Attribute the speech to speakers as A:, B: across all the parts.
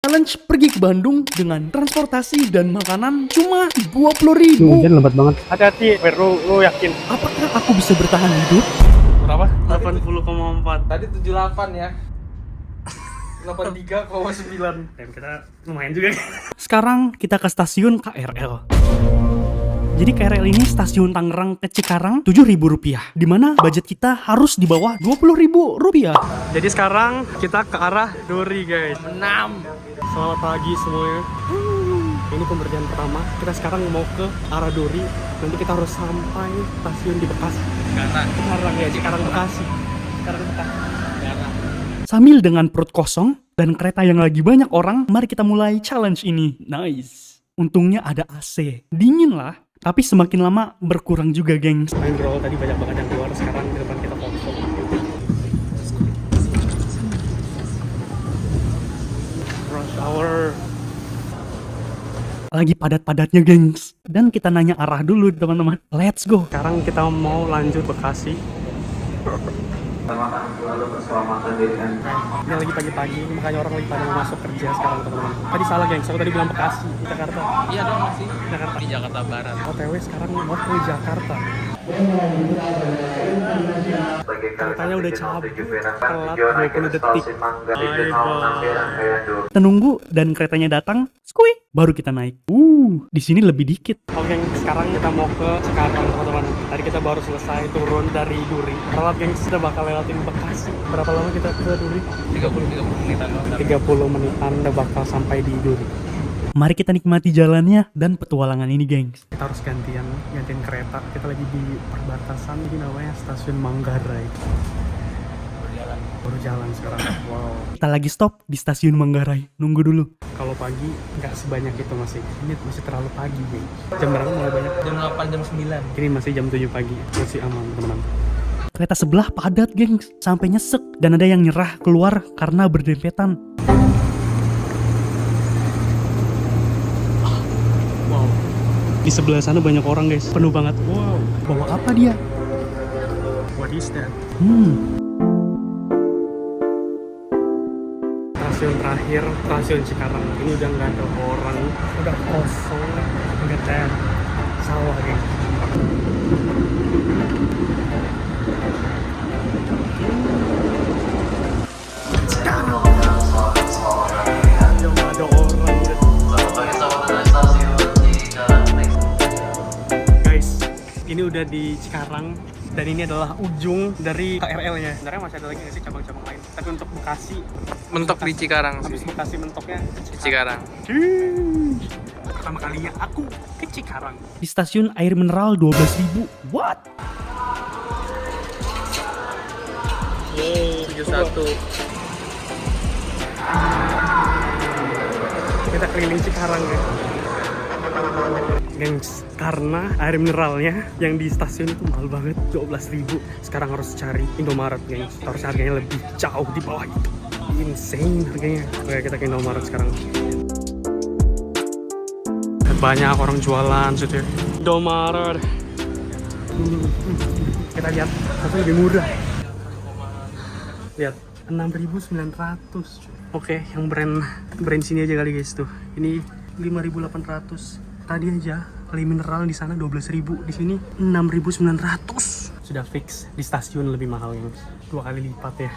A: Challenge pergi ke Bandung dengan transportasi dan makanan cuma 20.000.
B: Hujan lembat banget.
C: Hati-hati, lu yakin?
A: Apakah aku bisa bertahan hidup?
C: Berapa?
D: Tadi
C: 80,4.
D: Tadi 78 ya. 83,9.
C: Dan kita lumayan juga.
A: Sekarang kita ke stasiun KRL. Jadi KRL ini stasiun Tangerang ke Cikarang Rp7.000, dimana budget kita harus di bawah Rp20.000.
C: Jadi sekarang kita ke arah Duri, guys.
D: 6.
C: Selamat pagi semuanya. Ini pemberjaan pertama. Kita sekarang mau ke arah Duri. Nanti kita harus sampai stasiun di Bekasi. Cikarang ya, Cikarang Bekasi. Cikarang Bekasi.
A: Sambil dengan perut kosong dan kereta yang lagi banyak orang, mari kita mulai challenge ini. Nice. Untungnya ada AC. Dingin lah. Tapi semakin lama berkurang juga, gengs.
C: Main brawl tadi banyak banget yang keluar. Sekarang di depan kita kosong. Rush hour.
A: Lagi padat-padatnya, gengs. Dan kita nanya arah dulu, teman-teman. Let's go.
C: Sekarang kita mau lanjut Bekasi. Ini lagi pagi-pagi, makanya orang lagi pada mau masuk kerja sekarang, teman-teman. Tadi salah, gengs. Aku tadi bilang Bekasi, Jakarta.
D: Iya dong, masih
C: Jakarta.
D: di Jakarta Barat.
C: OTW sekarang mau ke Jakarta. Keretanya udah cabut, telat 20 detik.
A: Kita nunggu dan keretanya datang. Skui. Baru kita naik. Di sini lebih dikit.
C: Oke, sekarang kita mau ke Cikarang, teman-teman. Tadi kita baru selesai turun dari Duri. Telat, gengs, kita bakal lewatin Bekasi. Berapa lama kita ke Duri?
D: 30 menitan loh.
C: 30 menitan udah bakal sampai di Duri.
A: Mari kita nikmati jalannya dan petualangan ini, gengs.
C: Kita harus gantian kereta. Kita lagi di perbatasan, ini namanya stasiun Manggarai. Baru jalan sekarang. Wow.
A: Kita lagi stop di stasiun Manggarai. Nunggu dulu.
C: Kalau pagi nggak sebanyak itu masih. Ini masih terlalu pagi, nih. Jam berapa mulai banyak?
D: Jam 8, jam 9.
C: Ini masih jam 7 pagi. Masih aman, teman-teman.
A: Kereta sebelah padat, gengs. Sampai nyesek. Dan ada yang nyerah keluar karena berdempetan.
C: Wow. Di sebelah sana banyak orang, guys. Penuh banget. Wow.
A: Bawa apa dia?
C: What is that? Stasiun terakhir, stasiun Cikarang. Ini udah nggak ada orang, udah kosong, nggak ada sawah, guys. Udah nggak ada orang, guys. Ini udah di Cikarang. Dan ini adalah ujung dari KRL-nya. Sebenarnya masih ada lagi nggak sih cabang-cabang lain? Tapi untuk Bekasi,
D: Mentok di Cikarang
C: habis
D: sih.
C: Bekasi mentoknya
D: Cikarang.
C: Pertama kalinya aku ke Cikarang.
A: Di stasiun air mineral 12.000. What?
D: 71.
C: Kita keliling Cikarang ya. Gengs, karena air mineralnya yang di stasiun itu mahal banget, 12.000. Sekarang harus cari Indomaret, gengs. Harus harganya lebih jauh di bawah itu. Insane harganya. Oke, kita ke Indomaret sekarang. Banyak orang jualan situ. Indomaret. Kita lihat satu lebih murah. Lihat, 6.900. Oke, yang brand sini aja kali, guys, tuh. Ini 5.800. Tadi aja kali mineral di sana 12.000, di sini 6.900. Sudah fix di stasiun lebih mahal, guys. 2 kali lipat ya.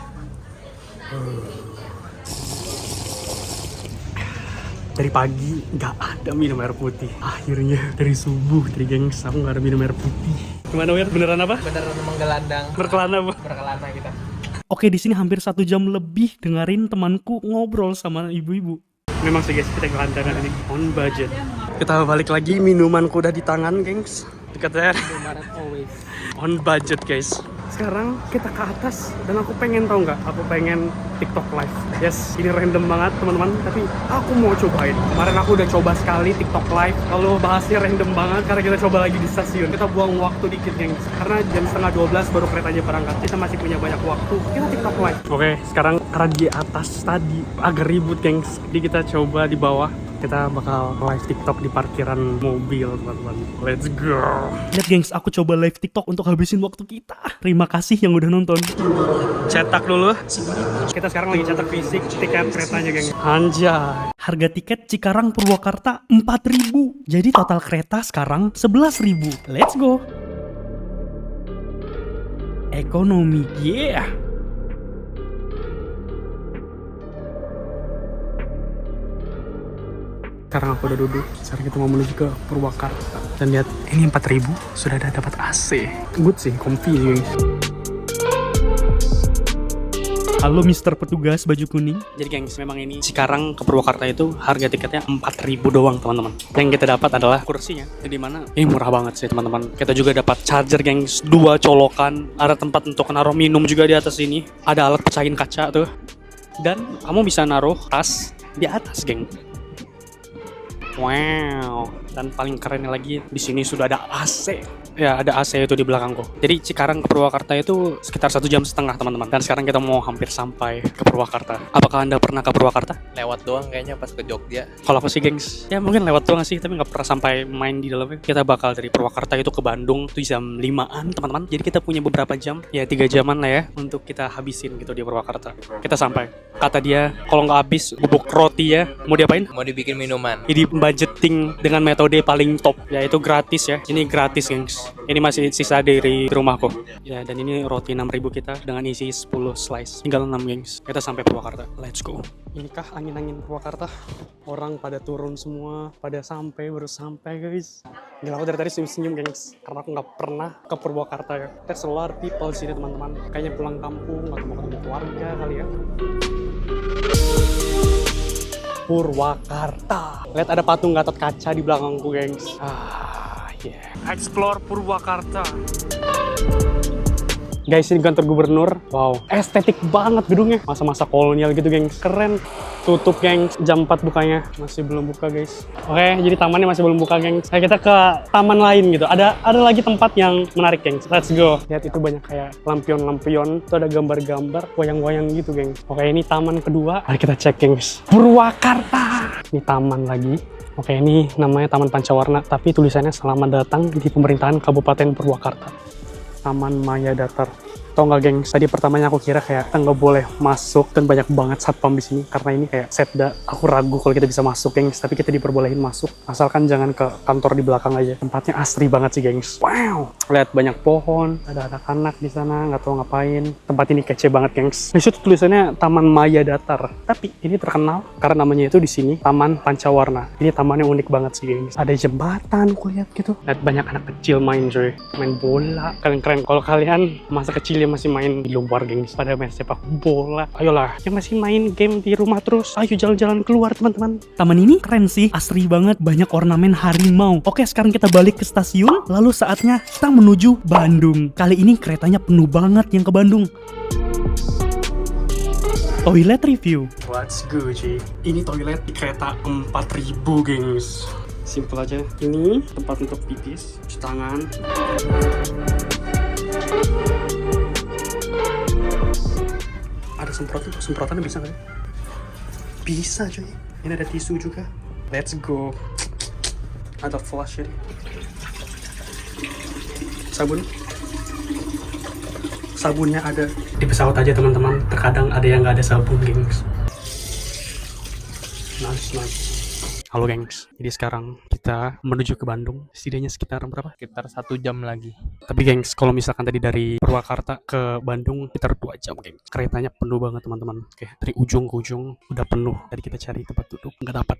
C: Dari pagi nggak ada minum air putih. Akhirnya dari subuh, dari gengs, aku nggak ada minum air putih. Gimana, Wir? Beneran apa?
D: Beneran menggelandang.
C: Berkelana, Bu.
D: Berkelana kita.
A: Oke, di sini hampir 1 jam lebih dengerin temanku ngobrol sama ibu-ibu.
C: Memang sih, guys, kita gelandangan ini on budget. Kita balik lagi, minumanku udah di tangan, gengs. Dekat
D: Indomaret always.
C: on budget, guys. Sekarang kita ke atas dan aku pengen, tahu nggak? Aku pengen TikTok live. Yes, ini random banget, teman-teman. Tapi aku mau cobain. Kemarin aku udah coba sekali TikTok live. Kalau bahasnya random banget karena kita coba lagi di stasiun. Kita buang waktu dikit, gengs. Karena jam setengah 12 baru keretanya berangkat. Kita masih punya banyak waktu. Kita TikTok live. Oke, sekarang karena di atas tadi agak ribut, gengs. Jadi kita coba di bawah. kita bakal live TikTok di parkiran mobil, teman-teman. Let's go.
A: Lihat gengs, aku coba live TikTok untuk habisin waktu kita. Terima kasih yang udah nonton.
C: Cetak dulu. Kita sekarang lagi cetak fisik tiket keretanya, geng. Anjay.
A: Harga tiket Cikarang Purwakarta 4.000. Jadi total kereta sekarang 11.000. Let's go. Ekonomi, yeah.
C: Sekarang aku udah duduk, sekarang kita mau menuju ke Purwakarta. Dan lihat, ini 4.000 sudah ada dapat AC. Good sih, comfy sih, guys.
A: Halo Mister Petugas baju kuning.
C: Jadi gengs, memang ini Cikarang ke Purwakarta itu harga tiketnya 4.000 doang, teman-teman. Yang kita dapat adalah kursinya. Jadi mana? Ini murah banget sih, teman-teman. Kita juga dapat charger, gengs. 2 colokan. Ada tempat untuk naruh minum juga di atas ini. Ada alat pecahin kaca tuh. Dan kamu bisa naruh tas di atas, geng. Wow. Dan paling kerennya lagi, di sini sudah ada AC. Ya, ada AC itu di belakangku. Jadi Cikarang ke Purwakarta itu sekitar 1,5 jam, teman-teman. Dan sekarang kita mau hampir sampai ke Purwakarta. Apakah Anda pernah ke Purwakarta?
D: Lewat doang kayaknya pas ke Jogja.
C: Kalau aku sih, gengs, ya mungkin lewat doang sih, tapi nggak pernah sampai main di dalamnya. Kita bakal dari Purwakarta itu ke Bandung itu jam 5-an, teman-teman. Jadi kita punya beberapa jam, ya 3 jaman lah ya, untuk kita habisin gitu di Purwakarta. Kita sampai. Kata dia, kalau nggak habis bubuk roti ya, mau diapain?
D: Mau dibikin minuman.
C: Jadi budgeting dengan metode paling top, yaitu gratis ya. Ini gratis, gengs. Ini masih sisa dari rumahku. Ya, dan ini roti 6.000 kita dengan isi 10 slice. Tinggal 6, gengs. Kita sampai Purwakarta. Let's go. Inikah angin-angin Purwakarta? Orang pada turun semua, pada sampai, baru sampai, guys. Gila, aku dari tadi senyum-senyum, gengs. Karena aku nggak pernah ke Purwakarta ya. There's a lot of people di sini, teman-teman. Kayaknya pulang kampung atau mau ketemu keluarga kali ya. Purwakarta. Lihat, ada patung Gatot Kaca di belakangku, gengs. Yeah. Explore Purwakarta. Guys, ini kantor gubernur. Wow, estetik banget gedungnya. Masa-masa kolonial gitu, gengs. Keren. Tutup, gengs. Jam 4 bukanya. Masih belum buka, guys. Oke, jadi tamannya masih belum buka, gengs. Kayak kita ke taman lain gitu. Ada lagi tempat yang menarik, gengs. Let's go. Lihat, itu banyak kayak lampion-lampion. Itu ada gambar-gambar, wayang-wayang gitu, gengs. Oke, ini taman kedua. Mari kita cek, gengs. Purwakarta. Ini taman lagi. Oke, ini namanya Taman Pancawarna, tapi tulisannya selamat datang di pemerintahan Kabupaten Purwakarta. Taman Maya Datar. Tau nggak, gengs? Tadi pertamanya aku kira kayak kita nggak boleh masuk dan banyak banget satpam di sini karena ini kayak setda. Aku ragu kalau kita bisa masuk, gengs. Tapi kita diperbolehin masuk, asalkan jangan ke kantor di belakang aja. Tempatnya asri banget sih, gengs. Wow, lihat banyak pohon, ada anak-anak di sana nggak tahu ngapain. Tempat ini kece banget, gengs. Di situ tulisannya Taman Maya Datar, tapi ini terkenal karena namanya itu di sini Taman Pancawarna. Ini tamannya unik banget sih, gengs. Ada jembatan, aku lihat gitu. Lihat banyak anak kecil main, coy. Main bola, keren-keren. Kalau kalian masa kecil yang masih main di luar, gengs, pada main sepak bola, ayolah. Yang masih main game di rumah terus, ayo jalan-jalan keluar, teman-teman.
A: Taman ini keren sih, asri banget, banyak ornamen harimau. Oke, sekarang kita balik ke stasiun, lalu saatnya kita menuju Bandung. Kali ini keretanya penuh banget yang ke Bandung. Toilet review.
C: Let's go, Ci. Ini toilet di kereta 4.000, gengs. Simple aja. Ini tempat untuk pipis, cuci tangan. Ada semprotannya bisa nggak? Bisa, coy. Ini ada tisu juga. Let's go. Ada flush ini. Sabunnya ada. Di pesawat aja, teman-teman. Terkadang ada yang nggak ada sabun, gengs. Nice. Halo, gengs. Jadi sekarang kita menuju ke Bandung. Setidaknya sekitar berapa?
D: Sekitar 1 jam lagi.
C: Tapi, gengs, kalau misalkan tadi dari Purwakarta ke Bandung sekitar 2 jam, gengs. Keretanya penuh banget, teman-teman. Oke, dari ujung ke ujung udah penuh. Tadi kita cari tempat duduk, nggak dapat.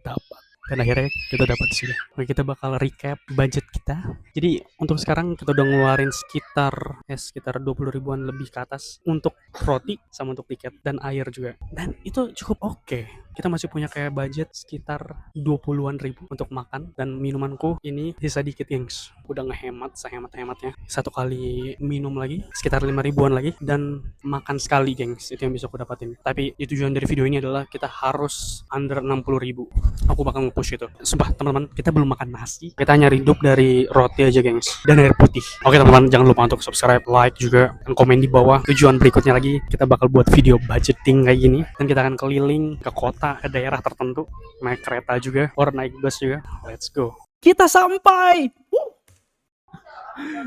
C: Dan akhirnya kita dapat di sini. Oke, kita bakal recap budget kita. Jadi untuk sekarang kita udah ngeluarin sekitar 20 ribuan lebih ke atas untuk roti sama untuk tiket dan air juga. Dan itu cukup oke. Kita masih punya kayak budget sekitar 20-an ribu untuk makan dan minumanku ini sisa dikit, gengs. Udah ngehemat sehemat-hematnya. 1 kali minum lagi sekitar 5 ribuan lagi dan makan sekali, gengs. Itu yang bisa aku dapatin. Tapi tujuan dari video ini adalah kita harus under 60 ribu. Aku bakal push itu. Sumpah teman-teman, kita belum makan nasi. Kita hanya hidup dari roti aja gengs, dan air putih. Oke teman-teman, jangan lupa untuk subscribe, like juga, dan komen di bawah. Tujuan berikutnya lagi, kita bakal buat video budgeting kayak gini. Dan kita akan keliling ke kota, ke daerah tertentu. Naik kereta juga, or naik bus juga. Let's go.
A: Kita sampai.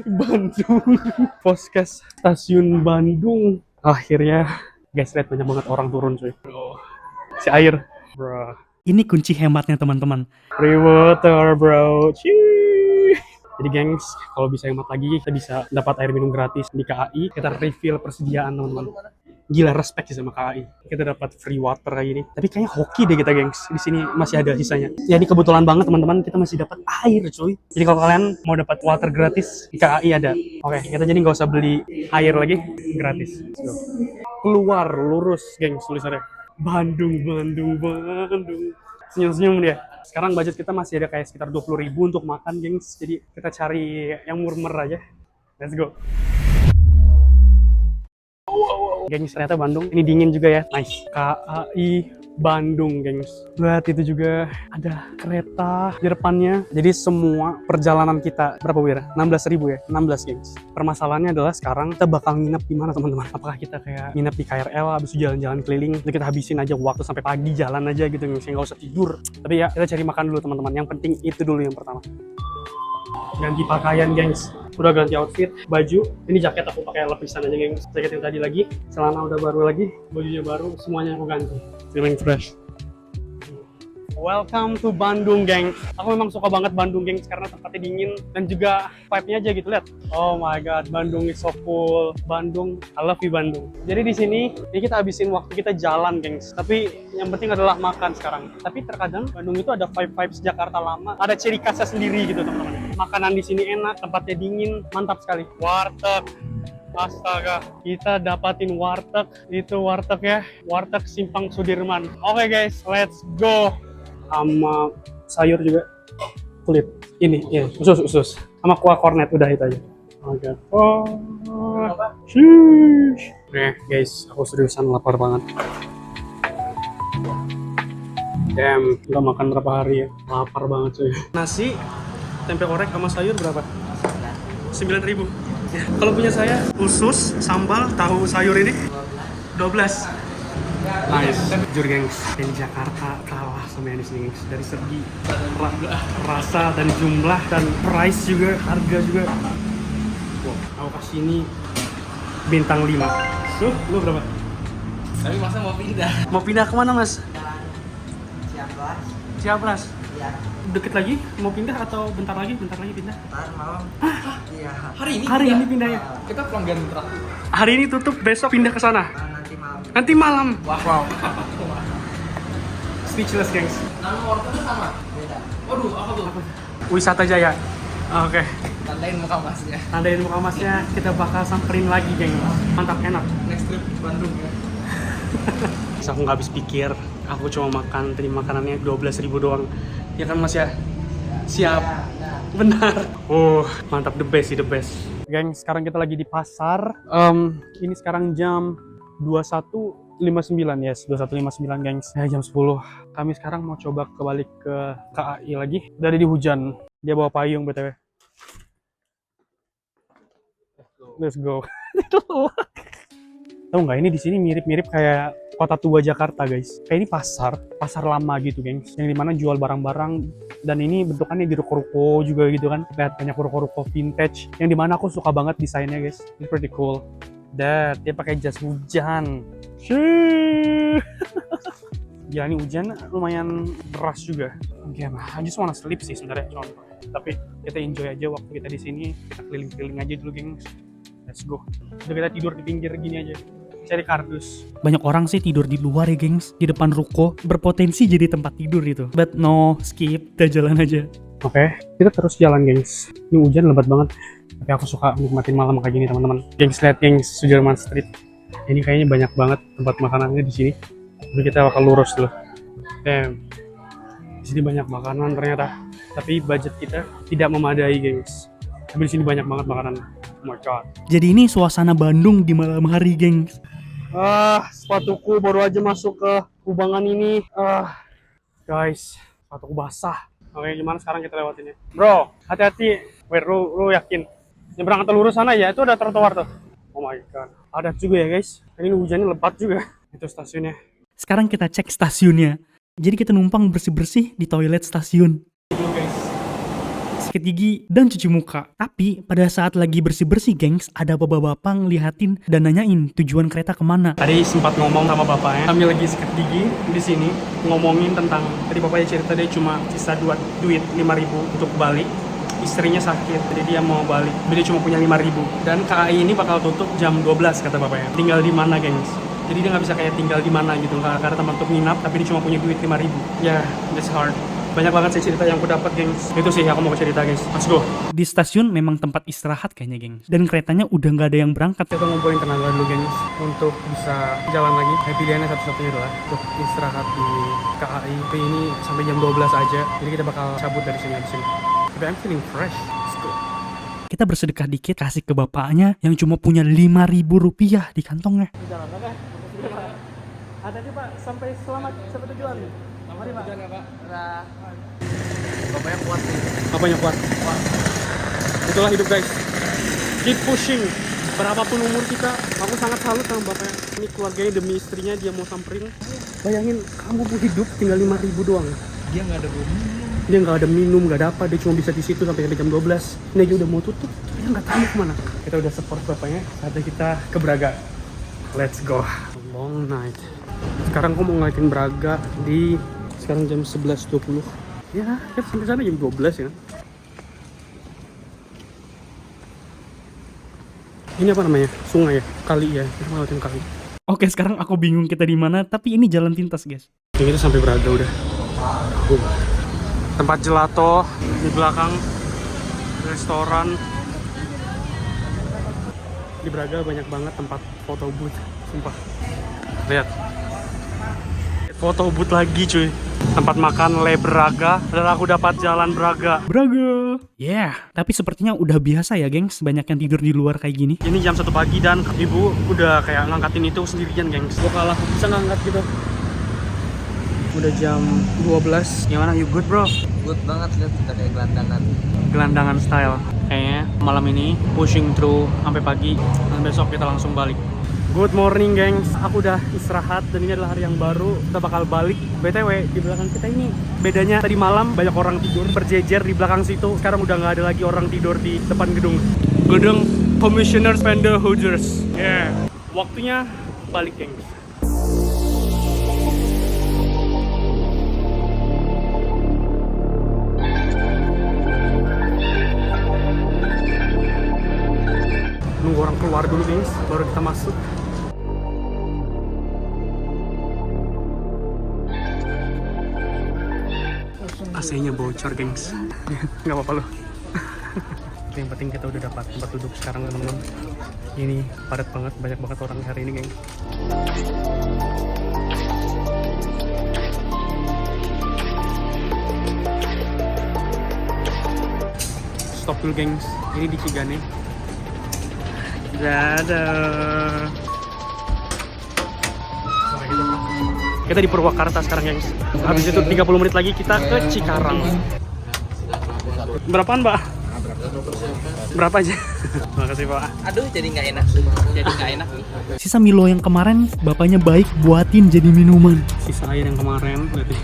C: Bandung. Poskes stasiun Bandung. Akhirnya, guys, lihat banyak banget orang turun cuy. Si air, bro.
A: Ini kunci hematnya teman-teman.
C: Free water, bro. Ciii. Jadi gengs, kalau bisa hemat lagi, kita bisa dapat air minum gratis di KAI. Kita refill persediaan teman-teman. Gila, respect sih sama KAI. Kita dapat free water kayak gini. Tapi kayaknya hoki deh kita gengs. Di sini masih ada sisanya. Jadi kebetulan banget teman-teman, kita masih dapat air cuy. Jadi kalau kalian mau dapat water gratis, di KAI ada. Oke, kita jadi nggak usah beli air lagi, gratis. Let's go. Keluar lurus gengs tulisannya. Bandung. Senyum-senyum dia. Sekarang budget kita masih ada kayak sekitar 20.000 untuk makan, gengs. Jadi kita cari yang murmer aja. Let's go. Gengs, ternyata Bandung ini dingin juga ya. Nice. KAI Bandung, gengs. Lihat itu juga ada kereta di depannya. Jadi semua perjalanan kita berapa Wir? 16.000 ya? 16, gengs. Permasalahannya adalah sekarang kita bakal nginep di mana, teman-teman? Apakah kita kayak nginep di KRL habis itu jalan-jalan keliling, jadi kita habisin aja waktu sampai pagi jalan aja gitu, gengs. Nggak usah tidur. Tapi ya kita cari makan dulu, teman-teman. Yang penting itu dulu yang pertama. Ganti pakaian, gengs. Udah ganti outfit, baju. Ini jaket aku pakai lapisan aja, gengs. Jaket yang tadi lagi, celana udah baru lagi, bajunya baru, semuanya aku ganti. Feeling fresh. Welcome to Bandung, geng. Aku memang suka banget Bandung, geng, karena tempatnya dingin dan juga vibe-nya aja gitu, lihat. Oh my god, Bandung is so cool. Bandung, I love you Bandung. Jadi di sini ini kita habisin waktu kita jalan, gengs. Tapi yang penting adalah makan sekarang. Tapi terkadang Bandung itu ada vibes Jakarta lama, ada ciri khasnya sendiri gitu, teman-teman. Makanan di sini enak, tempatnya dingin, mantap sekali. Warteg. Astaga, kita dapatin warteg. Itu warteg ya, warteg Simpang Sudirman. Oke guys, let's go. Sama sayur juga, kulit. Ini, ya, usus. Sama kuah kornet, udah itu aja. Oke. Oh, sheesh. Oke guys, aku seriusan lapar banget. Damn, nggak makan berapa hari ya, lapar banget cuy. Nasi, tempe orek sama sayur berapa? 9.000. Ya, kalau punya saya usus, sambal, tahu sayur ini 12. Nice. Jujur gengs, yang di Jakarta kalah sama yang di sini gengs. Dari segi rasa dan jumlah dan price juga, harga juga. Wow, aku kasih ini bintang 5. Lu berapa?
D: Tapi masa mau pindah?
C: Mau pindah kemana mas?
B: Ciamplas.
C: Ciamplas?
B: Iya.
C: Deket lagi? Mau pindah atau bentar lagi pindah?
B: Ntar malam. Iya.
C: Hari ini pindahnya.
D: Kita pelanggan terakhir.
C: Hari ini tutup, besok pindah ke sana.
B: Nanti malam.
C: Nanti malam.
D: Wow.
C: Speechless gengs.
D: Nama wortelnya sama?
B: Beda.
D: Waduh, apa tuh?
C: Wisata Jaya. Oke.
D: Tandain muka masnya.
C: Tandain muka masnya, kita bakal samperin lagi geng. Mantap, enak.
D: Next trip Bandung ya.
C: Terus aku nggak habis pikir, aku cuma makan tadi makanannya 12.000 doang. Ya kan mas ya? Siap. Benar. Mantap, the best sih, the best. Geng, sekarang kita lagi di pasar. Ini sekarang jam 21.59, yes, 21.59 gengs. Ya, jam 10. Kami sekarang mau coba kebalik ke KAI lagi. Udah ada di hujan. Dia bawa payung BTW. Let's go. Tahu nggak, ini di sini mirip-mirip kayak kota tua Jakarta, guys. Kayak ini pasar lama gitu, gengs. Yang dimana jual barang-barang, dan ini bentukannya di ruko-ruko juga gitu kan. Lihat banyak ruko-ruko vintage. Yang dimana aku suka banget desainnya, guys. Ini pretty cool. Dan dia pakai jas hujan. Gila, ini hujan lumayan deras juga. Gimana? I just wanna sleep sih sebenarnya, tapi kita enjoy aja waktu kita di sini. Kita keliling-keliling aja dulu, gengs. Let's go. Udah kita tidur di pinggir gini aja. Cari kardus.
A: Banyak orang sih tidur di luar ya gengs, di depan ruko, berpotensi jadi tempat tidur itu. But no, skip, kita jalan aja.
C: Oke, kita terus jalan, gengs. Ini hujan lebat banget, tapi aku suka nikmatin malam kayak gini, teman-teman. Gengs, lihat gengs, Sudirman Street. Ini kayaknya banyak banget tempat makanannya di sini. Jadi kita bakal lurus dulu. Damn. Di sini banyak makanan ternyata, tapi budget kita tidak memadai, gengs. Tapi di sini banyak banget makanan. Oh my god.
A: Jadi ini suasana Bandung di malam hari, gengs.
C: Sepatuku baru aja masuk ke kubangan ini. Guys, Sepatuku basah. Oke, gimana sekarang kita lewatinnya? Bro, hati-hati. Wait, lu yakin? Nyebrang atau lurus sana ya, itu ada trotoar tuh. Oh my god. Ada juga ya guys. Ini hujannya lebat juga. Itu stasiunnya.
A: Sekarang kita cek stasiunnya. Jadi kita numpang bersih-bersih di toilet stasiun.
C: Dulu guys.
A: Sikat gigi dan cuci muka. Tapi pada saat lagi bersih-bersih gengs, ada bapak-bapak ngeliatin dan nanyain tujuan kereta kemana.
C: Tadi sempat ngomong sama bapaknya, kami lagi sikat gigi di sini, ngomongin tentang tadi bapaknya cerita dia cuma sisa duit 5.000 untuk balik. Istrinya sakit, jadi dia mau balik. Dia cuma punya 5.000. Dan KAI ini bakal tutup jam 12 kata bapaknya. Tinggal di mana, gengs? Jadi dia nggak bisa kayak tinggal di mana gitu, karena teman untuk nginap, tapi dia cuma punya duit 5.000. Ya, that's hard. Banyak banget sih cerita yang aku dapat, gengs. Itu sih aku mau cerita, guys. Let's go.
A: Di stasiun memang tempat istirahat kayaknya gengs. Dan keretanya udah nggak ada yang berangkat.
C: Kita ngumpulin tenaga dulu, gengs, untuk bisa jalan lagi. Pilihannya satu-satunya adalah untuk istirahat di KAI. Tapi ini sampai jam 12 aja. Jadi kita bakal cabut dari sini abis ini. Tapi I'm feeling fresh. Let's go.
A: Kita bersedekah dikit kasih ke bapaknya yang cuma punya 5.000 rupiah di kantongnya.
C: Jalan, oke? Hati-hati Pak, sampai selamat sampai tujuan. Mari Pak. Tujuan ya Pak.
D: Bapaknya kuat nih.
C: Apanya kuat? Itulah hidup guys. Keep pushing. Berapapun umur kita, aku sangat salut sama bapaknya. Ini keluarganya demi istrinya dia mau samperin. Bayangin kamu hidup tinggal 5.000 doang.
D: Dia nggak ada minum.
C: Dia nggak ada minum, nggak ada apa. Dia cuma bisa di situ sampai jam 12. Ini aja udah mau tutup. Dia nggak tahu kemana. Kita udah support bapaknya. Saatnya kita ke Braga. Let's go. Long night. Sekarang aku mau ngeliatin Braga di sekarang jam 11.20. Ya, kan sampai sana jam 12 ya. Ini apa namanya? Sungai ya? Kali ya? Kita mau ngeliatin kali.
A: Oke, sekarang aku bingung kita di mana, tapi ini jalan pintas guys.
C: Ini kita sampai Braga udah. Tempat gelato di belakang, restoran. Di Braga banyak banget tempat foto booth, sumpah. Lihat. Foto booth lagi cuy. Tempat makan Le Braga, dan aku dapat jalan Braga.
A: Braga. Yeah, tapi sepertinya udah biasa ya gengs, banyak yang tidur di luar kayak gini.
C: Ini jam 1 pagi dan ibu udah kayak ngangkatin itu sendirian gengs. Gua kalah, bisa ngangkat gitu. Udah jam 12. Gimana, you good bro?
D: Good banget, lihat kita kayak gelandangan.
C: Gelandangan style. Kayaknya malam ini pushing through sampai pagi dan besok kita langsung balik. Good morning gengs, aku udah istirahat dan ini adalah hari yang baru. Kita bakal balik. BTW di belakang kita ini bedanya tadi malam banyak orang tidur berjejer di belakang situ. Sekarang udah nggak ada lagi orang tidur di depan gedung. Gedung Commissioner Spender Holders. Yeah. Waktunya balik gengs. Nunggu orang keluar dulu gengs, baru kita masuk. AC-nya bocor gengs. Nggak apa-apa loh. Yang penting kita udah dapat tempat duduk sekarang teman-teman. Ini padat banget, banyak banget orang hari ini gengs. Stop dulu gengs, ini di Cigane. Dadah. Kita di Purwakarta sekarang gengs. Habis itu 30 menit lagi kita ke Cikarang. Berapaan Mbak? Berapa aja? Makasih Pak.
D: Aduh, jadi nggak enak. Jadi nggak enak nih.
A: Sisa Milo yang kemarin, bapaknya baik buatin jadi minuman.
C: Sisa air yang kemarin berarti.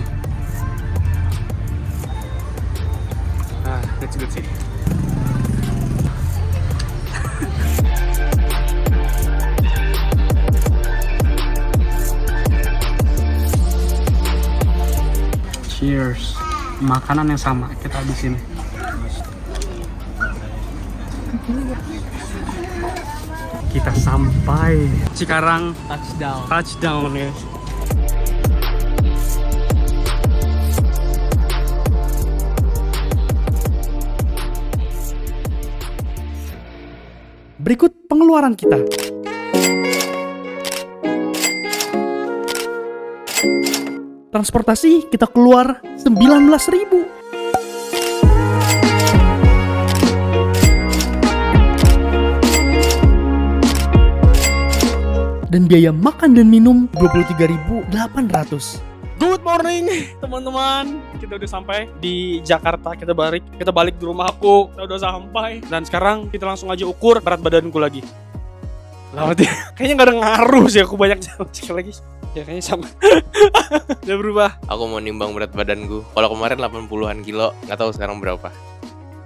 C: Ah, that's good sih. Cheers. Makanan yang sama kita habisin. Kita sampai Cikarang
D: Touchdown.
C: touchdown guys.
A: Berikut pengeluaran kita. Transportasi kita keluar 19.000. Dan biaya makan dan minum 23.800.
C: Good morning teman-teman. Kita udah sampai di Jakarta. Kita balik di rumahku. Kita udah sampai. Dan sekarang kita langsung aja ukur berat badanku lagi. Lama dia. Kayaknya gak ada ngaruh sih aku banyak jalan sekali lagi. Ya kayaknya sama. Udah berubah.
E: Aku mau nimbang berat badanku. Kalau kemarin 80-an kilo, nggak tahu sekarang berapa.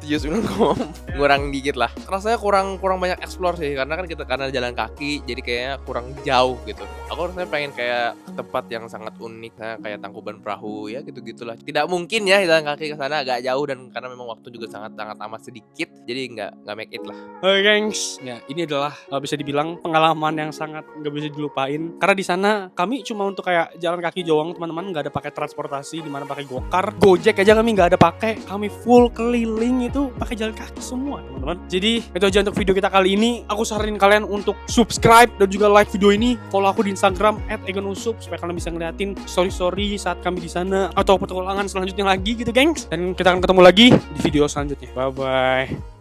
E: 79, kurang dikit lah. Rasanya kurang banyak explore sih, karena kan kita jalan kaki, jadi kayaknya kurang jauh gitu. Aku rasanya pengen kayak tempat yang sangat unik, kayak Tangkuban Perahu ya gitu-gitulah. Tidak mungkin ya jalan kaki ke sana agak jauh, dan karena memang waktu juga sangat amat sedikit, jadi nggak make it lah.
C: Oke gengs, ya ini adalah bisa dibilang pengalaman yang sangat nggak bisa dilupain. Karena di sana kami cuma untuk kayak jalan kaki doang teman-teman, nggak ada pakai transportasi, di mana pakai gokar, gojek aja kami nggak ada pakai. Kami full keliling itu pakai jalan kaki semua teman-teman. Jadi itu aja untuk video kita kali ini. Aku saranin kalian untuk subscribe dan juga like video ini. Follow aku di Instagram @egonusup supaya kalian bisa ngeliatin story saat kami di sana atau petualangan selanjutnya lagi gitu gengs. Dan kita akan ketemu lagi di video selanjutnya. Bye bye.